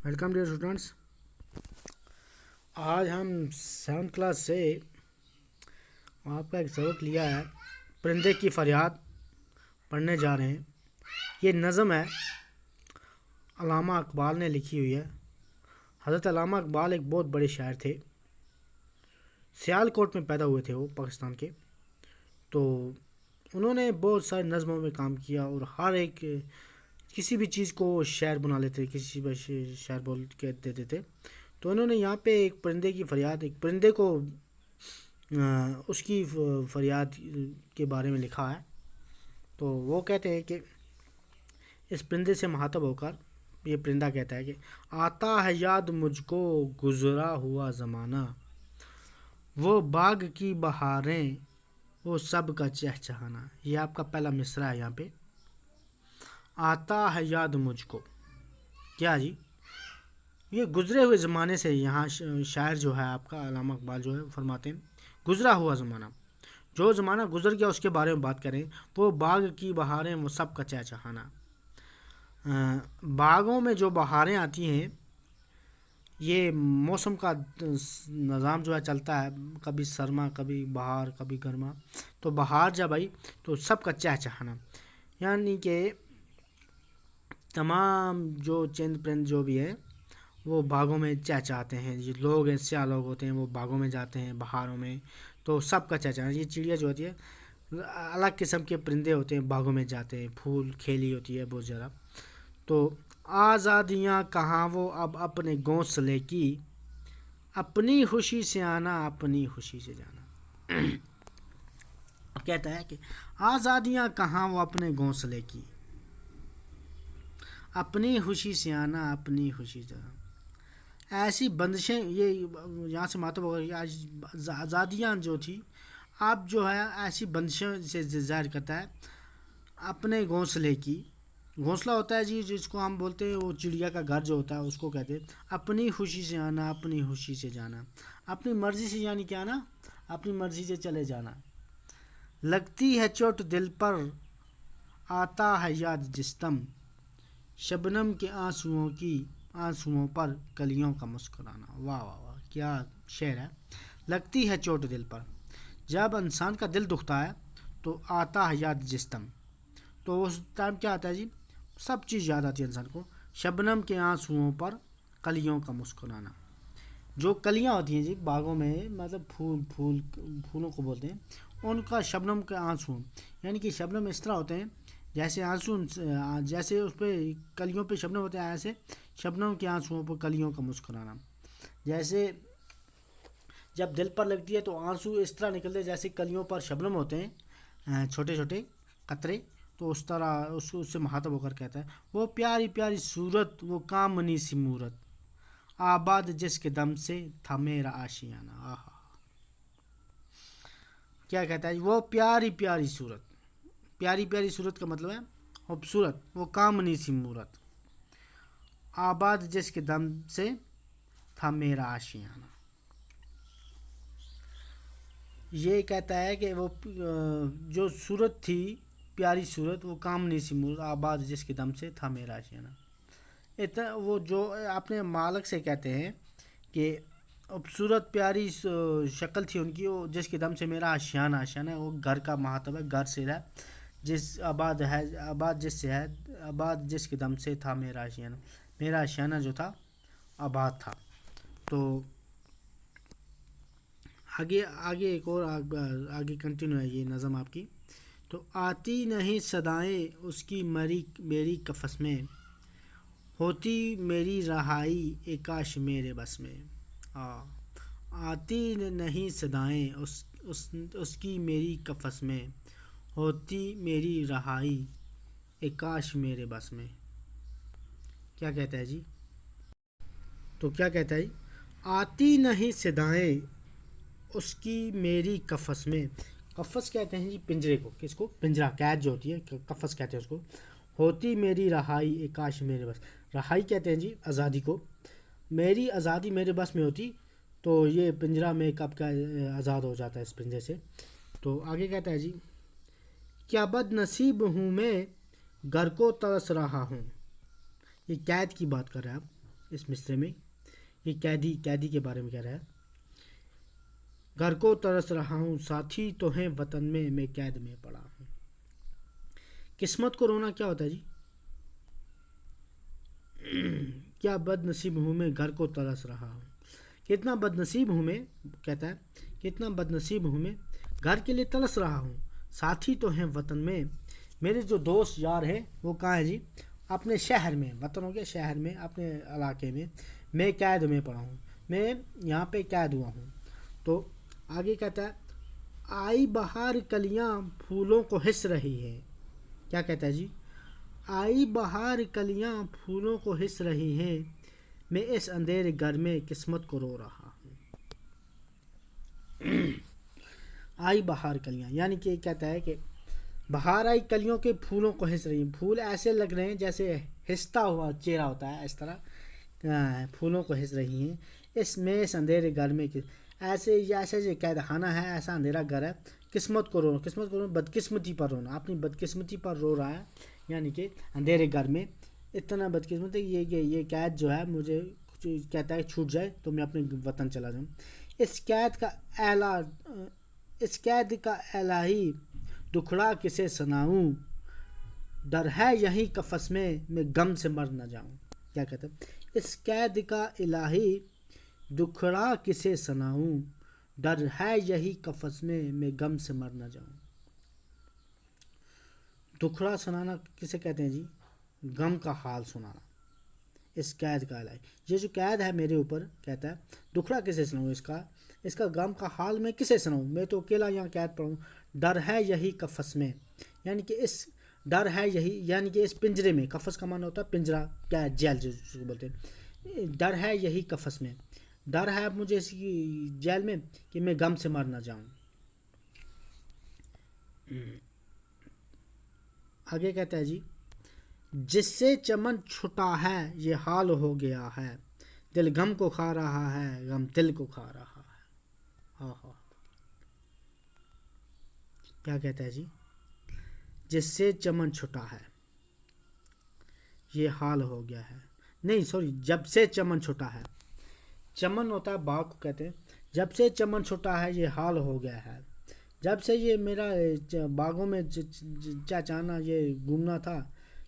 Welcome dear students. آج ہم 7th class سے آپ کا ایک سبق لیا ہے پرندے کی فریاد پڑھنے جا رہے ہیں. یہ نظم ہے علامہ اقبال نے لکھی ہوئی ہے. حضرت علامہ اقبال ایک بہت بڑے شاعر تھے. سیالکوٹ میں پیدا ہوئے تھے وہ پاکستان کے. تو انہوں نے بہت سارے نظموں میں کام کیا اور ہر ایک کسی بھی چیز کو شعر بنا لیتے، کسی بھی شعر بول کے دیتے تھے. تو انہوں نے یہاں پہ ایک پرندے کی فریاد، ایک پرندے کو اس کی فریاد کے بارے میں لکھا ہے. تو وہ کہتے ہیں کہ اس پرندے سے مخاطب ہو کر یہ پرندہ کہتا ہے کہ آتا ہے یاد مجھ کو گزرا ہوا زمانہ، وہ باغ کی بہاریں وہ سب کا چہچہانا. یہ آپ کا پہلا مصرعہ ہے. یہاں پہ آتا ہے یاد مجھ کو، کیا جی؟ یہ گزرے ہوئے زمانے سے یہاں شاعر جو ہے آپ کا علامہ اقبال جو ہے فرماتے ہیں گزرا ہوا زمانہ، جو زمانہ گزر گیا اس کے بارے میں بات کریں. وہ باغ کی بہاریں وہ سب کا چہچہانا. باغوں میں جو بہاریں آتی ہیں، یہ موسم کا نظام جو ہے چلتا ہے، کبھی سرما کبھی بہار کبھی گرما. تو بہار جب آئی تو سب کا چہچہانا، یعنی کہ تمام جو چند پرند جو بھی ہیں وہ باغوں میں چہچہاتے ہیں. یہ لوگ ہیں، سیاہ لوگ ہوتے ہیں، وہ باغوں میں جاتے ہیں بہاروں میں، تو سب کا چہچہانا. یہ چڑیا جو ہوتی ہے الگ قسم کے پرندے ہوتے ہیں، باغوں میں جاتے ہیں، پھول کھیلی ہوتی ہے بہت زیادہ. تو آزادیاں کہاں وہ اب اپنے گھونسلے کی، اپنی خوشی سے آنا اپنی خوشی سے جانا. کہتا ہے کہ آزادیاں کہاں وہ اپنے گھونسلے کی، اپنی خوشی سے آنا اپنی خوشی سے جانا. ایسی بندشیں، یہ یہاں سے مطلب ہوگا کہ آج آزادیاں جو تھی اب جو ہے ایسی بندشوں سے ظاہر کرتا ہے اپنے گھونسلے کی. گھونسلہ ہوتا ہے جی جس کو ہم بولتے ہیں وہ چڑیا کا گھر جو ہوتا ہے اس کو کہتے ہیں اپنی خوشی سے آنا اپنی خوشی سے جانا. اپنی مرضی سے یعنی کیا نا، اپنی مرضی سے چلے جانا. لگتی ہے چوٹ دل پر آتا ہے یاد جستم، شبنم کے آنسوؤں پر کلیوں کا مسکرانا. واہ واہ واہ، کیا شعر ہے. لگتی ہے چوٹ دل پر، جب انسان کا دل دکھتا ہے تو آتا ہے یاد جستم. تو اس ٹائم کیا آتا ہے جی؟ سب چیز یاد آتی ہے انسان کو. شبنم کے آنسوؤں پر کلیوں کا مسکرانا. جو کلیاں ہوتی ہیں جی باغوں میں، مطلب پھولوں کو بولتے ہیں، ان کا شبنم کے آنسو، یعنی کہ شبنم اس طرح ہوتے ہیں جیسے آنسو، جیسے اس پہ کلیوں پہ شبنم ہوتے ہیں، ایسے شبنم کے آنسوؤں پر کلیوں کا مسکرانا. جیسے جب دل پر لگتی ہے تو آنسو اس طرح نکلتے ہیں جیسے کلیوں پر شبنم ہوتے ہیں، چھوٹے چھوٹے قطرے. تو اس طرح اس سے مخاطب ہو کر کہتا ہے وہ پیاری پیاری صورت وہ کامنی سی مورت، آباد جس کے دم سے تھا میرا آشیانہ. آہا، کیا کہتا ہے وہ پیاری پیاری صورت. پیاری پیاری صورت کا مطلب ہے خوبصورت، وہ کامنی سی مورت، آباد جس کے دم سے تھا میرا آشیانہ. یہ کہتا ہے کہ وہ جو صورت تھی پیاری صورت، وہ کامنی سی مورت، آباد جس کے دم سے تھا میرا آشیانہ. اتنا وہ جو اپنے مالک سے کہتے ہیں کہ خوبصورت پیاری شکل تھی ان کی، وہ جس کے دم سے میرا آشیانہ. آشیانہ وہ گھر کا مخاطب ہے، گھر سے ہے، جس آباد ہے، آباد جس سے ہے، آباد جس کے دم سے تھا میرا آشیانہ. میرا آشیانہ جو تھا آباد تھا. تو آگے ایک اور آگے کنٹینیو ہے یہ نظم آپ کی. تو آتی نہیں صدائیں اس کی میری قفس میں، ہوتی میری رہائی اے کاش میرے بس میں. آتی نہیں صدائیں اس کی میری قفس میں، ہوتی میری رہائی اے کاش میرے بس میں. کیا کہتا ہے جی؟ تو کیا کہتا ہے؟ آتی نہیں صدائیں اس کی میری قفس میں. قفس کہتے ہیں جی پنجرے کو. کس کو؟ پنجرہ، قید جو ہوتی ہے قفس کہتے ہیں اس کو. ہوتی میری رہائی اے کاش میرے بس. رہائی کہتے ہیں جی آزادی کو. میری آزادی میرے بس میں ہوتی تو یہ پنجرہ میں کب کا آزاد ہو جاتا ہے اس پنجرے سے. تو آگے کہتا ہے جی کیا بد نصیب ہوں میں گھر کو ترس رہا ہوں. یہ قید کی بات کر رہے ہیں آپ. اس مصرے میں یہ قیدی کے بارے میں کہہ رہا ہے. گھر کو ترس رہا ہوں ساتھی تو ہیں وطن میں قید میں پڑا ہوں. قسمت کو رونا کیا ہوتا ہے جی؟ کیا بد نصیب ہوں میں گھر کو ترس رہا ہوں. کتنا بد نصیب ہوں میں، کہتا ہے کتنا بد نصیب ہوں میں گھر کے لیے ترس رہا ہوں، ساتھی تو ہیں وطن میں. میرے جو دوست یار ہیں وہ کہاں ہیں جی؟ اپنے شہر میں. وطن ہو گیا شہر میں، اپنے علاقے میں قید میں پڑا ہوں، میں یہاں پہ قید ہوا ہوں. تو آگے کہتا ہے آئی بہار کلیاں پھولوں کو ہنس رہی ہے. کیا کہتا ہے جی؟ آئی بہار کلیاں پھولوں کو ہنس رہی ہیں، میں اس اندھیرے گھر میں قسمت کو رو رہا ہوں. آئی بہار کلیاں یعنی کہ کہتا ہے کہ بہار آئی کلیوں کے پھولوں کو ہنس رہی ہیں. پھول ایسے لگ رہے ہیں جیسے ہنستا ہوا چہرہ ہوتا ہے، اس طرح پھولوں کو ہنس رہی ہیں. اس اندھیرے گھر میں ایسے جو قید خانہ ہے، ایسا اندھیرا گھر ہے. قسمت کو رونا بدقسمتی پر رونا، اپنی بدقسمتی پر رو رہا ہے. یعنی کہ اندھیرے گھر میں اتنا بدقسمت ہے یہ قید جو ہے مجھے کہتا ہے چھوٹ جائے تو میں اپنے وطن چلا جاؤں. اس قید کا الہی دکھڑا کسے سناؤں، ڈر ہے یہی قفس میں غم سے مر نہ جاؤں. کیا کہتا ہے؟ اس قید کا الہی دکھڑا کسے سناؤں، ڈر ہے یہی قفس میں غم سے مر نہ جاؤں. دکھڑا سنانا کسے کہتے ہیں جی؟ غم کا حال سنانا. اس قید کا الہی، یہ جو قید ہے میرے اوپر، کہتا ہے دکھڑا کسے سناؤں، اس کا غم کا حال میں کسے سناؤں، میں تو اکیلا یہاں قید پڑا ہوں. ڈر ہے یہی قفس میں، یعنی کہ اس ڈر ہے یہی، یعنی کہ اس پنجرے میں. قفس کا معنی ہوتا ہے پنجرا، قید، جیل جس کو بولتے ہیں. ڈر ہے یہی قفس میں، ڈر ہے مجھے اس کی جیل میں کہ میں غم سے مر نہ جاؤں. آگے کہتا ہے جی جس سے چمن چھٹا ہے یہ حال ہو گیا ہے، دل غم کو کھا رہا ہے، غم دل کو کھا رہا ہے. ہاں ہاں. کیا کہتا ہے جی؟ جس سے چمن چھٹا ہے یہ حال ہو گیا ہے، نہیں سوری، جب سے چمن چھٹا ہے. چمن ہوتا ہے باغ کو کہتے ہیں. جب سے چمن چھٹا ہے یہ حال ہو گیا ہے، جب سے یہ میرا باغوں میں چاچانا یہ گھومنا تھا،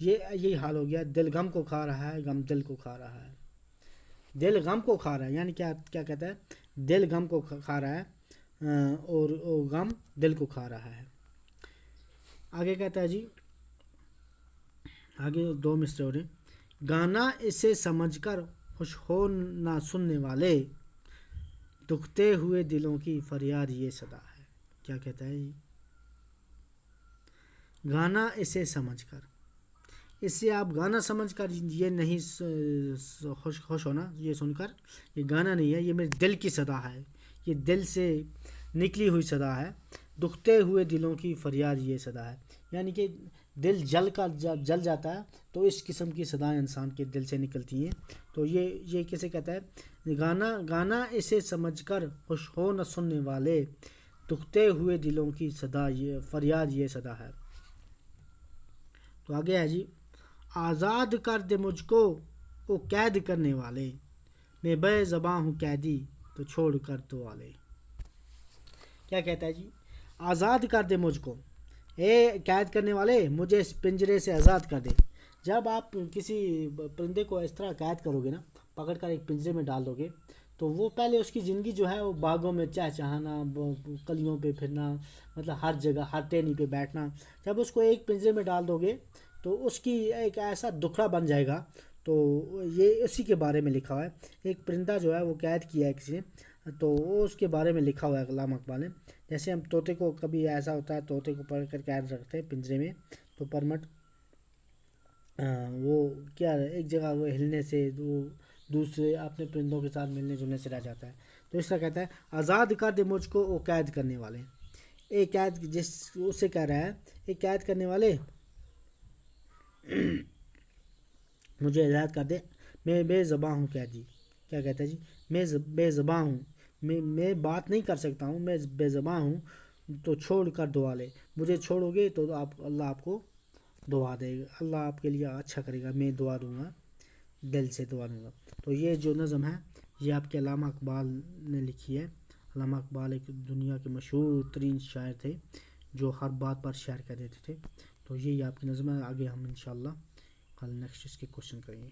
یہی حال ہو گیا. دل غم کو کھا رہا ہے، غم دل کو کھا رہا ہے. دل غم کو کھا رہا ہے یعنی کیا کہتا ہے؟ دل غم کو کھا رہا ہے اور غم دل کو کھا رہا ہے. آگے کہتا ہے جی، آگے دو مصرے ہو رہے ہیں. گانا اسے سمجھ کر خوش ہو نہ سننے والے، دکھتے ہوئے دلوں کی فریاد یہ صدا ہے. کیا کہتا ہے؟ گانا اسے سمجھ کر، اس سے آپ گانا سمجھ کر یہ نہیں خوش ہونا، یہ سن کر یہ گانا نہیں ہے، یہ میرے دل کی صدا ہے، یہ دل سے نکلی ہوئی صدا ہے. دکھتے ہوئے دلوں کی فریاد یہ صدا ہے، یعنی کہ دل جل جاتا ہے تو اس قسم کی صدایں انسان کے دل سے نکلتی ہیں. تو یہ کیسے کہتا ہے؟ گانا اسے سمجھ کر خوش ہو نہ سننے والے، دکھتے ہوئے دلوں کی صدا یہ فریاد یہ صدا ہے. تو آگے ہے جی آزاد کر دے مجھ کو وہ قید کرنے والے، میں بے زباں ہوں قیدی تو چھوڑ کر تو والے. کیا کہتا ہے جی؟ آزاد کر دے مجھ کو، اے قید کرنے والے مجھے اس پنجرے سے آزاد کر دے. جب آپ کسی پرندے کو اس طرح قید کرو گے نا، پکڑ کر ایک پنجرے میں ڈال دو گے، تو وہ پہلے اس کی زندگی جو ہے وہ باغوں میں چہچہانا، کلیوں پہ پھرنا، مطلب ہر جگہ ہر ٹہنی پہ بیٹھنا. جب اس کو ایک پنجرے میں ڈال دو گے تو اس کی ایک ایسا دکھڑا بن جائے گا. تو یہ اسی کے بارے میں لکھا ہوا ہے. ایک پرندہ جو ہے وہ قید کیا ہے کسی نے، تو وہ اس کے بارے میں لکھا ہوا ہے علامہ اقبال نے. جیسے ہم طوطے کو کبھی ایسا ہوتا ہے طوطے کو پکڑ کر قید رکھتے ہیں پنجرے میں، تو پرمٹ وہ کیا ایک جگہ وہ ہلنے سے وہ دوسرے اپنے پرندوں کے ساتھ ملنے جلنے سے رہ جاتا ہے. تو اس طرح کہتا ہے آزاد کر دے مجھ کو وہ قید کرنے والے. ایک قید جس اس سے کہہ رہا ہے ایک قید کرنے والے مجھے آزاد کر دے، میں بے زباں ہوں قیدی. کیا کہتا ہے جی؟ میں بے زباں ہوں، میں بات نہیں کر سکتا ہوں، میں بے زباں ہوں تو چھوڑ کر دعا لے. مجھے چھوڑو گے تو اللہ آپ کو دعا دے گا، اللہ آپ کے لیے اچھا کرے گا، میں دعا دوں گا. دل سے دعا دوں گا. تو یہ جو نظم ہے یہ آپ کے علامہ اقبال نے لکھی ہے. علامہ اقبال ایک دنیا کے مشہور ترین شاعر تھے جو ہر بات پر شعر کر دیتے تھے. تو یہی آپ کی نظم ہے. آگے ہم انشاءاللہ کل نیکسٹ اس کے کوشچن کریں گے.